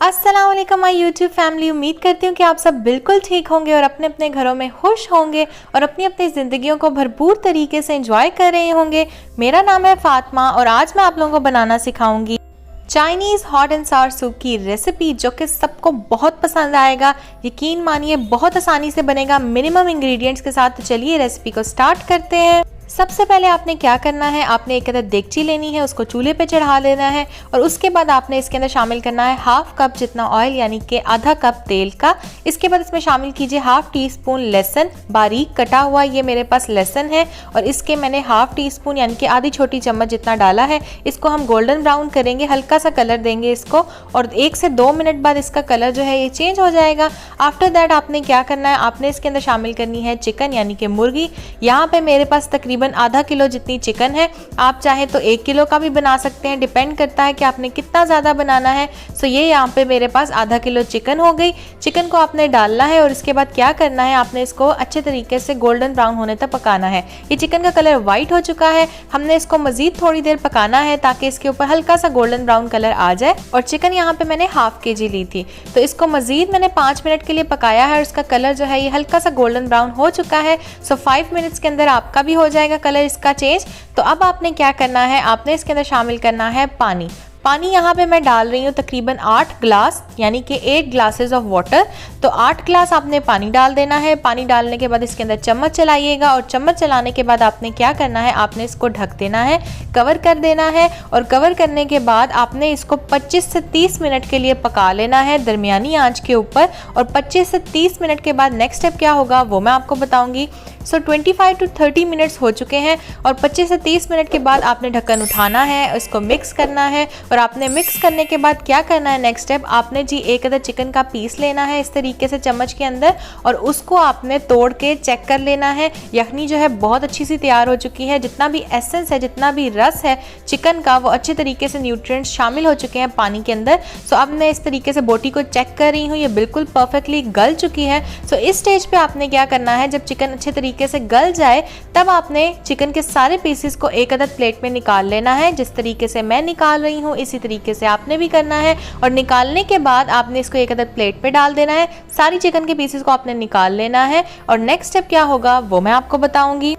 अस्सलाम वालेकुम my YouTube family. उम्मीद करती हूँ कि आप सब बिल्कुल ठीक होंगे और अपने अपने घरों में खुश होंगे और अपनी अपनी ज़िंदगियों को भरपूर तरीके से एंजॉय कर रहे होंगे। मेरा नाम है फातिमा और आज मैं आप लोगों को बनाना सिखाऊंगी Chinese hot and sour soup की रेसिपी, जो कि सबको बहुत पसंद आएगा। यकीन मानिए बहुत आसानी से बनेगा मिनिमम इंग्रेडिएंट्स के साथ। तो चलिए रेसिपी को स्टार्ट करते हैं। सबसे पहले आपने क्या करना है, आपने एक अदद देगची लेनी है, उसको चूल्हे पे चढ़ा लेना है और उसके बाद आपने इसके अंदर शामिल करना है हाफ कप जितना ऑयल, यानी कि आधा कप तेल का। इसके बाद इसमें शामिल कीजिए हाफ टी स्पून लहसुन, बारीक कटा हुआ। ये मेरे पास लहसुन है और इसके मैंने हाफ टी स्पून यानी कि आधी छोटी चम्मच जितना डाला है। इसको हम गोल्डन ब्राउन करेंगे, हल्का सा कलर देंगे इसको और 1 से 2 मिनट बाद इसका कलर जो है ये चेंज हो जाएगा। आफ्टर दैट आपने क्या करना है, आपने इसके अंदर शामिल करनी है चिकन यानी कि मुर्गी। यहाँ पे मेरे पास तकरीबन आधा किलो जितनी चिकन है। आप चाहे तो 1 किलो का भी बना सकते हैं, डिपेंड करता है कि आपने कितना ज़्यादा बनाना है। सो ये यहाँ पे मेरे पास आधा किलो चिकन हो गई। चिकन को आपने डालना है और इसके बाद क्या करना है, आपने इसको अच्छे तरीके से गोल्डन ब्राउन होने तक पकाना है। ये चिकन का कलर वाइट हो चुका है, हमने इसको मजीद थोड़ी देर पकाना है ताकि इसके ऊपर हल्का सा गोल्डन ब्राउन कलर आ जाए। और चिकन यहाँ पे मैंने हाफ केजी ली थी, तो इसको मजीद मैंने 5 मिनट के लिए पकाया है और इसका कलर जो है ये हल्का सा गोल्डन ब्राउन हो चुका है। सो 5 मिनट्स के अंदर आपका भी हो जाएगा कलर इसका चेंज। तो अब आपने क्या करना है, आपने इसके अंदर शामिल करना है पानी। पानी यहाँ पे मैं डाल रही हूँ तकरीबन 8 ग्लास यानी कि 8 ग्लासेस ऑफ वाटर। तो 8 ग्लास आपने पानी डाल देना है। पानी डालने के बाद इसके अंदर चम्मच चलाइएगा और चम्मच चलाने के बाद आपने क्या करना है, आपने इसको ढक देना है, कवर कर देना है। और कवर करने के बाद आपने इसको 25 से 30 मिनट के लिए पका लेना है दरमियानी आंच के ऊपर। और 25 से 30 मिनट के बाद नेक्स्ट स्टेप क्या होगा वो मैं आपको बताऊंगी। सो 25 to 30 मिनट्स हो चुके हैं और 25 से 30 मिनट के बाद आपने ढक्कन उठाना है, इसको मिक्स करना है। और आपने मिक्स करने के बाद क्या करना है, नेक्स्ट स्टेप आपने जी एक अदर चिकन का पीस लेना है इस तरीके से चम्मच के अंदर और उसको आपने तोड़ के चेक कर लेना है। यखनी जो है बहुत अच्छी सी तैयार हो चुकी है, जितना भी एसेंस है, जितना भी रस है चिकन का, वो अच्छे तरीके से न्यूट्रिएंट्स शामिल हो चुके हैं पानी के अंदर। सो अब मैं इस तरीके से बोटी को चेक कर रही हूँ, ये बिल्कुल परफेक्टली गल चुकी है। सो इस स्टेज पे आपने क्या करना है, जब चिकन अच्छे तरीके से गल जाए तब आपने चिकन के सारे पीसेस को एक अदद प्लेट में निकाल लेना है। जिस तरीके से मैं निकाल रही हूँ इसी तरीके से आपने भी करना है। और निकालने के बाद आपने इसको एक अदद प्लेट पे डाल देना है। सारी चिकन के पीसेस को आपने निकाल लेना है और नेक्स्ट स्टेप क्या होगा वो मैं आपको बताऊंगी।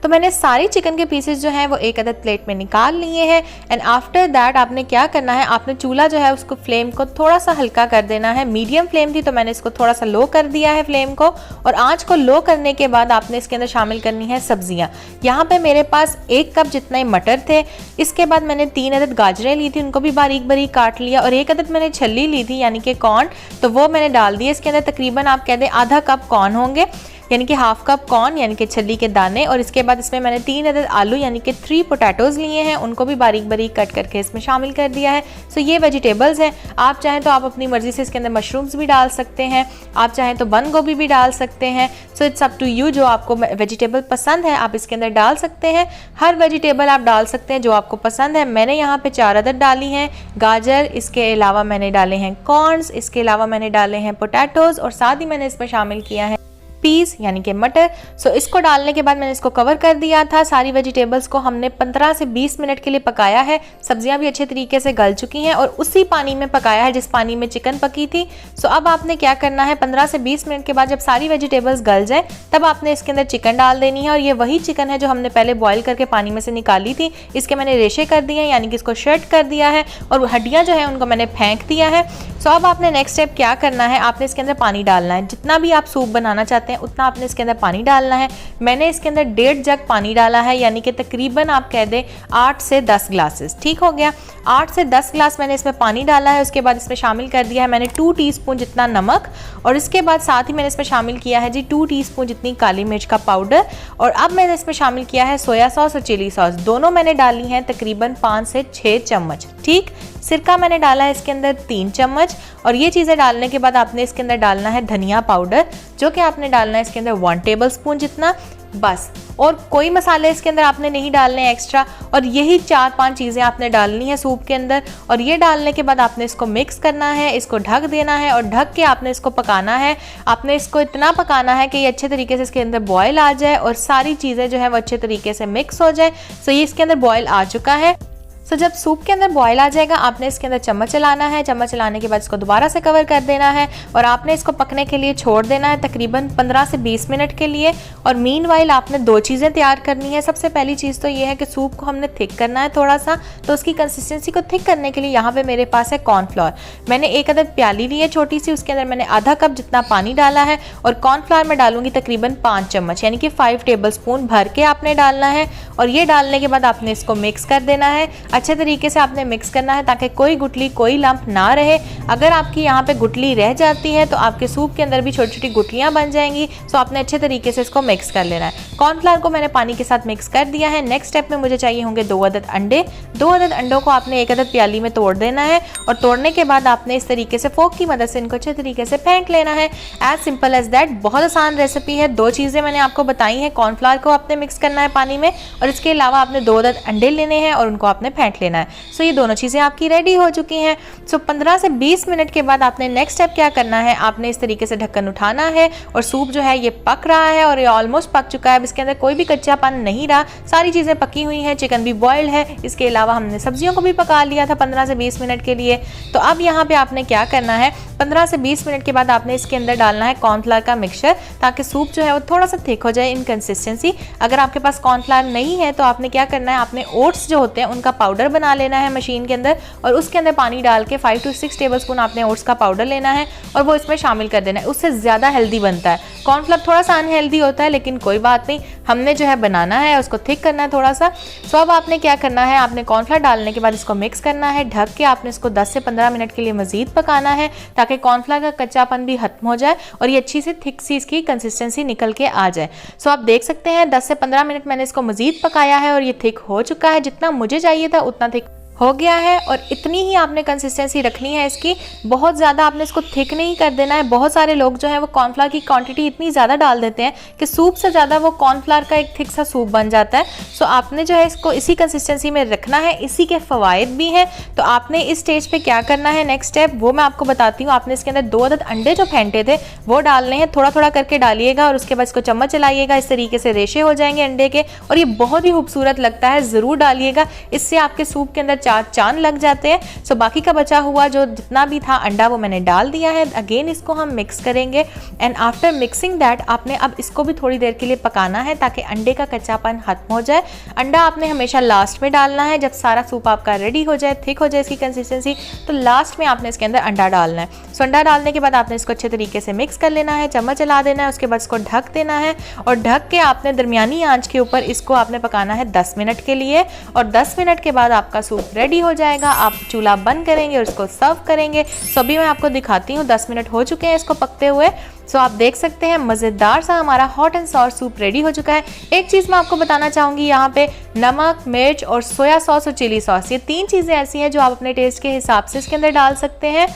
तो मैंने सारी चिकन के पीसेस जो हैं वो एक अदद प्लेट में निकाल लिए हैं। एंड आफ्टर दैट आपने क्या करना है, आपने चूल्हा जो है उसको फ्लेम को थोड़ा सा हल्का कर देना है। मीडियम फ्लेम थी तो मैंने इसको थोड़ा सा लो कर दिया है फ्लेम को। और आंच को लो करने के बाद आपने इसके अंदर शामिल करनी है सब्जियां। यहाँ पे मेरे पास 1 कप जितने मटर थे। इसके बाद मैंने 3 अदद गाजरें ली थी, उनको भी बारीक बारीक काट लिया। और 1 अदद मैंने छल्ली ली थी यानी कि कॉर्न, तो वो मैंने डाल दिया इसके अंदर। तकरीबन आप कह दें आधा कप कॉर्न होंगे, यानी कि हाफ कप कॉर्न यानी कि छल्ली के दाने। और इसके बाद इसमें मैंने 3 अदद आलू यानी कि 3 पोटैटोज लिए हैं, उनको भी बारीक बारीक कट करके इसमें शामिल कर दिया है। सो ये वेजिटेबल्स हैं। आप चाहें तो आप अपनी मर्जी से इसके अंदर मशरूम्स भी डाल सकते हैं, आप चाहें तो बंद गोभी भी डाल सकते हैं। So it's up to you, जो आपको वेजिटेबल पसंद है आप इसके अंदर डाल सकते हैं। हर वेजिटेबल आप डाल सकते हैं जो आपको पसंद है। मैंने यहाँ पे 4 अदद डाली हैं गाजर, इसके अलावा मैंने डाले हैं कॉर्न्स, इसके अलावा मैंने डाले हैं पोटैटोज और साथ ही मैंने इसमें शामिल किया है पीस यानी कि मटर। सो इसको डालने के बाद मैंने इसको कवर कर दिया था। सारी वेजिटेबल्स को हमने 15 से 20 मिनट के लिए पकाया है। सब्जियां भी अच्छे तरीके से गल चुकी हैं और उसी पानी में पकाया है जिस पानी में चिकन पकी थी। सो अब आपने क्या करना है, 15 से 20 मिनट के बाद जब सारी वेजिटेबल्स गल जाए तब आपने इसके अंदर चिकन डाल देनी है। और ये वही चिकन है जो हमने पहले बॉयल करके पानी में से निकाली थी। इसके मैंने रेशे कर दिए हैं यानी कि इसको शर्ट कर दिया है और हड्डियाँ जो है उनको मैंने फेंक दिया है। सो अब आपने नेक्स्ट स्टेप क्या करना है, आपने इसके अंदर पानी डालना है। जितना भी आप सूप बनाना चाहते हैं उतना आपने इसके अंदर पानी डालना है। मैंने इसके अंदर 1.5 जग पानी डाला है, यानी कि तकरीबन आप कह दें 8 से 10 ग्लासेस। ठीक हो गया, 8 से 10 ग्लास मैंने इसमें पानी डाला है। उसके बाद इसमें शामिल कर दिया है मैंने 2 टीस्पून जितना नमक और इसके बाद साथ ही मैंने इसमें शामिल किया है जी 2 टीस्पून जितनी काली मिर्च का पाउडर। और अब मैंने इसमें शामिल किया है सोया सॉस और चिली सॉस, दोनों मैंने डाली हैं तकरीबन 5 से 6 चम्मच। ठीक, सिरका मैंने डाला है इसके अंदर 3 चम्मच। और ये चीज़ें डालने के बाद आपने इसके अंदर डालना है धनिया पाउडर, जो कि आपने डालना है इसके अंदर 1 टेबल स्पून जितना, बस। और कोई मसाले इसके अंदर आपने नहीं डालने एक्स्ट्रा। और यही 4-5 चीज़ें आपने डालनी है सूप के अंदर। और ये डालने के बाद आपने इसको मिक्स करना है, इसको ढक देना है और ढक के आपने इसको पकाना है। आपने इसको इतना पकाना है कि ये अच्छे तरीके से इसके अंदर बॉयल आ जाए और सारी चीज़ें जो है वो अच्छे तरीके से मिक्स हो जाए। सो ये इसके अंदर बॉयल आ चुका है। सो जब सूप के अंदर बॉयल आ जाएगा आपने इसके अंदर चम्मच चलाना है। चम्मच चलाने के बाद इसको दोबारा से कवर कर देना है और आपने इसको पकने के लिए छोड़ देना है तकरीबन 15 से 20 मिनट के लिए। और मीनवाइल आपने 2 चीज़ें तैयार करनी है। सबसे पहली चीज़ तो ये है कि सूप को हमने थिक करना है थोड़ा सा, तो उसकी कंसिस्टेंसी को थिक करने के लिए यहाँ पे मेरे पास है कॉर्नफ्लोर। मैंने एक अदद प्याली ली है छोटी सी, उसके अंदर मैंने आधा कप जितना पानी डाला है और कॉर्नफ्लोर में डालूंगी तकरीबन 5 चम्मच यानी कि 5 टेबल स्पून भर के आपने डालना है। और ये डालने के बाद आपने इसको मिक्स कर देना है। अच्छे तरीके से आपने मिक्स करना है ताकि कोई गुठली कोई लंप ना रहे। अगर आपकी यहाँ पे गुठली रह जाती है तो आपके सूप के अंदर भी छोटी छोटी गुठलियाँ बन जाएंगी। सो आपने अच्छे तरीके से इसको मिक्स कर लेना है। कॉर्नफ्लोर को मैंने पानी के साथ मिक्स कर दिया है। नेक्स्ट स्टेप में मुझे चाहिए होंगे 2 अदद अंडे। 2 अदद अंडों को आपने एक अदद प्याली में तोड़ देना है और तोड़ने के बाद आपने इस तरीके से फोक की मदद से इनको अच्छे तरीके से फेंट लेना है। एज सिंपल एज दैट, बहुत आसान रेसिपी है। 2 चीज़ें मैंने आपको बताई हैं, कॉर्नफ्लोर को आपने मिक्स करना है पानी में और इसके अलावा आपने 2 अदद अंडे लेने हैं और उनको आपने फेंट लेना है। सो ये दोनों चीज़ें आपकी रेडी हो चुकी हैं। सो 15 से 20 मिनट के बाद आपने नेक्स्ट स्टेप क्या करना है, आपने इस तरीके से ढक्कन उठाना है और सूप जो है ये पक रहा है और ये ऑलमोस्ट पक चुका है। अब इसके अंदर कोई भी कच्चापन नहीं रहा, सारी चीज़ें पकी हुई हैं, चिकन भी बॉइल्ड है। इसके अलावा हमने सब्जियों को भी पका लिया था 15 से 20 मिनट के लिए। तो अब यहाँ पे आपने क्या करना है, 15 से 20 मिनट के बाद आपने इसके अंदर डालना है कॉर्नफ्लोर का मिक्सचर ताकि सूप जो है वो थोड़ा सा थिक हो जाए इन कंसिस्टेंसी। अगर आपके पास कॉर्नफ्लोर नहीं है तो आपने क्या करना है, आपने ओट्स जो होते हैं उनका पाउडर बना लेना है मशीन के अंदर और उसके अंदर पानी डाल के 5 से 6 टेबल स्पून आपने ओट्स का पाउडर लेना है और वो इसमें शामिल कर देना है। उससे ज़्यादा हेल्दी बनता है। कॉर्नफ्लोर थोड़ा सा अनहेल्दी होता है लेकिन कोई बात नहीं, हमने जो है बनाना है उसको थिक करना है थोड़ा सा। सो अब आपने क्या करना है, आपने कॉर्नफ्लोर डालने के बाद इसको मिक्स करना है, ढक के आपने इसको 10 से 15 मिनट के लिए मजीद पकाना है ताकि कॉर्नफ्लोर का कच्चापन भी खत्म हो जाए और ये अच्छी से थिक सी इसकी कंसिस्टेंसी निकल के आ जाए। सो आप देख सकते हैं 10 से 15 मिनट मैंने इसको मजीद पकाया है और ये थिक हो चुका है। जितना मुझे चाहिए था उतना थिक हो गया है और इतनी ही आपने कंसिस्टेंसी रखनी है इसकी। बहुत ज़्यादा आपने इसको थिक नहीं कर देना है। बहुत सारे लोग जो है वो कॉर्नफ्लोर की क्वांटिटी इतनी ज़्यादा डाल देते हैं कि सूप से ज़्यादा वो कॉर्नफ्लोर का एक थिक सा सूप बन जाता है। सो आपने जो है इसको इसी कंसिस्टेंसी में रखना है। इसी के फ़वाइद भी हैं। तो आपने इस स्टेज पे क्या करना है, नेक्स्ट स्टेप वो मैं आपको बताती हूँ। आपने इसके अंदर 2 अदद अंडे जो फेंटे थे वो डालने हैं, थोड़ा थोड़ा करके डालिएगा और उसके बाद इसको चम्मच चलाइएगा, इस तरीके से रेशे हो जाएंगे अंडे के और ये बहुत ही खूबसूरत लगता है। ज़रूर डालिएगा, इससे आपके सूप के अंदर चांद लग जाते हैं। सो बाकी का बचा हुआ जो जितना भी था अंडा वो मैंने डाल दिया है। अगेन इसको हम मिक्स करेंगे एंड आफ्टर मिक्सिंग दैट आपने अब इसको भी थोड़ी देर के लिए पकाना है ताकि अंडे का कच्चापन खत्म हो जाए। अंडा आपने हमेशा लास्ट में डालना है, जब सारा सूप आपका रेडी हो जाए, थिक हो जाए इसकी कंसिस्टेंसी, तो लास्ट में आपने इसके अंदर अंडा डालना है। सो अंडा डालने के बाद आपने इसको अच्छे तरीके से मिक्स कर लेना है, चम्मच चला देना है, उसके बाद इसको ढक देना है और ढक के आपने दरमियानी आंच के ऊपर इसको आपने पकाना है 10 मिनट के लिए। और 10 मिनट के बाद आपका सूप रेडी हो जाएगा। आप चूल्हा बंद करेंगे और इसको सर्व करेंगे। सो अभी मैं आपको दिखाती हूँ, 10 मिनट हो चुके हैं इसको पकते हुए। सो आप देख सकते हैं मज़ेदार सा हमारा hot and sour soup ready हो चुका है। एक चीज़ मैं आपको बताना चाहूँगी, यहाँ पे नमक, मिर्च और सोया सॉस और चिली सॉस, ये 3 चीज़ें ऐसी हैं जो आप अपने टेस्ट के हिसाब से इसके अंदर डाल सकते हैं।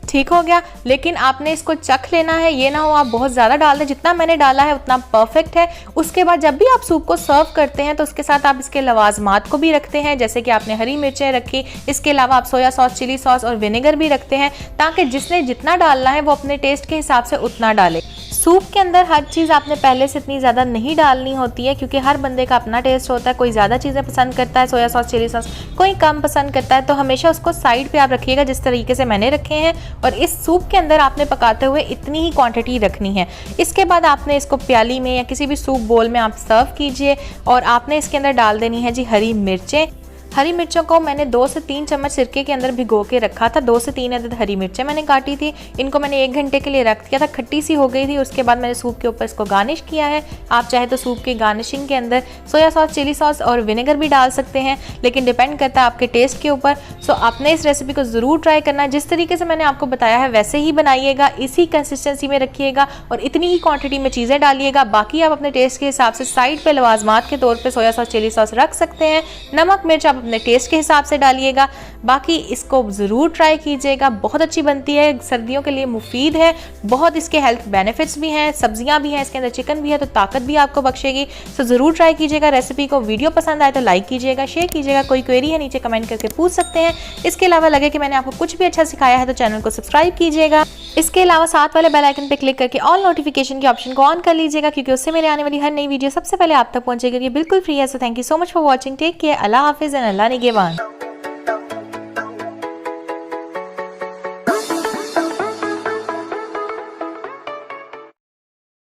ठीक हो गया, लेकिन आपने इसको चख लेना है, ये ना हो आप बहुत ज़्यादा डाल दें। जितना मैंने डाला है उतना परफेक्ट है। उसके बाद जब भी आप सूप को सर्व करते हैं तो उसके साथ आप इसके लवाजमात को भी रखते हैं, जैसे कि आपने हरी मिर्चें रखी, इसके अलावा आप सोया सॉस, चिली सॉस और विनेगर भी रखते हैं ताकि जिसने जितना डालना है वो अपने टेस्ट के हिसाब से उतना डाले। सूप के अंदर हर चीज़ आपने पहले से इतनी ज़्यादा नहीं डालनी होती है क्योंकि हर बंदे का अपना टेस्ट होता है। कोई ज़्यादा चीज़ें पसंद करता है, सोया सॉस, चिली सॉस, कोई कम पसंद करता है। तो हमेशा उसको साइड पे आप रखिएगा जिस तरीके से मैंने रखे हैं। और इस सूप के अंदर आपने पकाते हुए इतनी ही क्वांटिटी रखनी है। इसके बाद आपने इसको प्याली में या किसी भी सूप बोल में आप सर्व कीजिए और आपने इसके अंदर डाल देनी है जी हरी मिर्चें। हरी मिर्चों को मैंने 2 से 3 चम्मच सिरके के अंदर भिगो के रखा था। 2 से 3 अदद हरी मिर्चें मैंने काटी थी, इनको मैंने 1 घंटे के लिए रख दिया था। खट्टी सी हो गई थी, उसके बाद मैंने सूप के ऊपर इसको गार्निश किया है। आप चाहे तो सूप की गार्निशिंग के अंदर सोया सॉस, चिली सॉस और विनेगर भी डाल सकते हैं, लेकिन डिपेंड करता है आपके टेस्ट के ऊपर। सो आपने इस रेसिपी को ज़रूर ट्राई करना है। जिस तरीके से मैंने आपको बताया है वैसे ही बनाइएगा, इसी कंसिस्टेंसी में रखिएगा और इतनी ही क्वांटिटी में चीज़ें डालिएगा। बाकी आप अपने टेस्ट के हिसाब से साइड पे लवाजमात के तौर पे सोया सॉस, चिली सॉस रख सकते हैं। नमक मिर्च आप अपने टेस्ट के हिसाब से डालिएगा। बाकी इसको ज़रूर ट्राई कीजिएगा, बहुत अच्छी बनती है, सर्दियों के लिए मुफीद है, बहुत इसके हेल्थ बेनिफिट्स भी हैं, सब्जियां भी हैं, इसके अंदर चिकन भी है तो ताकत भी आपको बख्शेगी। सो ज़रूर ट्राई कीजिएगा रेसिपी को। वीडियो पसंद आए तो लाइक कीजिएगा, शेयर कीजिएगा। कोई क्वेरी है नीचे कमेंट करके पूछ सकते हैं। इसके अलावा लगे कि मैंने आपको कुछ भी अच्छा सिखाया है तो चैनल को सब्सक्राइब कीजिएगा। इसके अलावा साथ वाले बेल आइकन पर क्लिक करके ऑल नोटिफिकेशन के ऑप्शन को ऑन कर लीजिएगा क्योंकि उससे मेरे आने वाली हर नई वीडियो सबसे पहले आप तक पहुंचेगी। ये बिल्कुल फ्री है। So thank you so much for watching. Take care, Allah हाफिज़ एंड अल्लाह निगहबान।